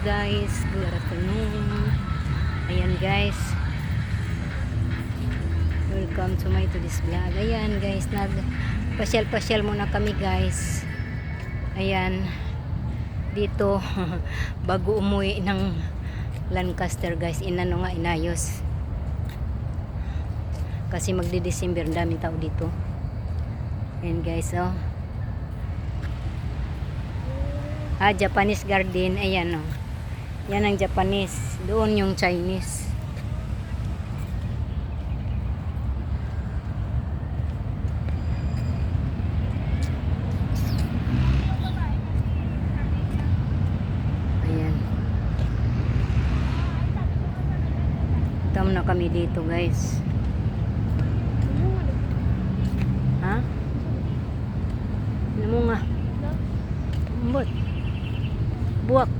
guys, good afternoon. Ayan guys, welcome to my today's vlog. Ayan guys, nagpasyal-pasyal muna kami guys. Ayan, dito bago umuwi ng Lancaster guys, inayos kasi magdi-December, daming tao dito. Ayan guys, oh. Japanese garden. Ayan, oh. Yan ang Japanese. Doon yung Chinese. Ayan. Tama na kami dito, guys. Ha? Ano mo nga? Umbot. Buwak.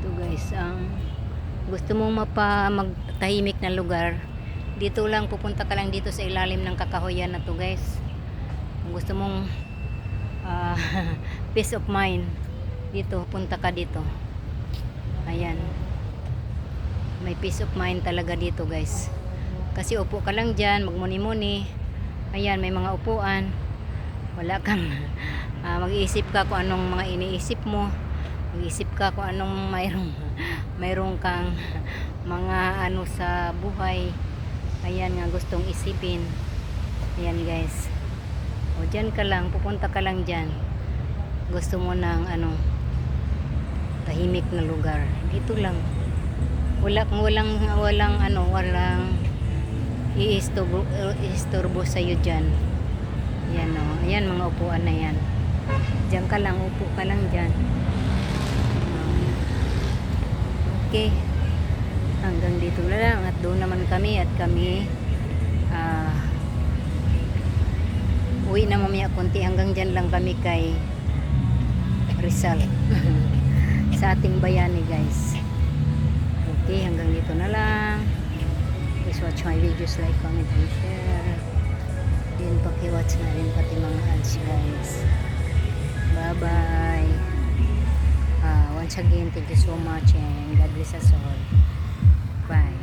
Ito guys, ang gusto mong magtahimik na lugar, dito lang, pupunta ka lang dito sa ilalim ng kakahoyan na to guys. Kung gusto mong peace of mind, dito, punta ka dito. Ayan, may peace of mind talaga dito guys, kasi upo ka lang dyan, magmuni-muni. Ayan, may mga upuan. Wala kang mag-iisip ka kung anong mga iniisip mo. Mag-iisip ka kung anong mayroong kang mga ano sa buhay. Ayan nga gustong isipin. Ayan guys. O dyan ka lang, pupunta ka lang dyan. Gusto mo ng tahimik na lugar. Dito lang. Walang iistorbo sa'yo dyan. Yan o. Ayan mga upuan na yan. Diyan ka lang. Upo ka lang dyan. Okay. Hanggang dito na lang. At doon naman kami. At kami uwi na mamaya konti. Hanggang dyan lang kami kay Rizal. Sa ating bayani guys. Okay. Hanggang dito na lang. Please watch my videos, like, comment, and share. Din paki-watch na rin pati mga ads guys. Bye bye. Once again, thank you so much and God bless us all. Bye.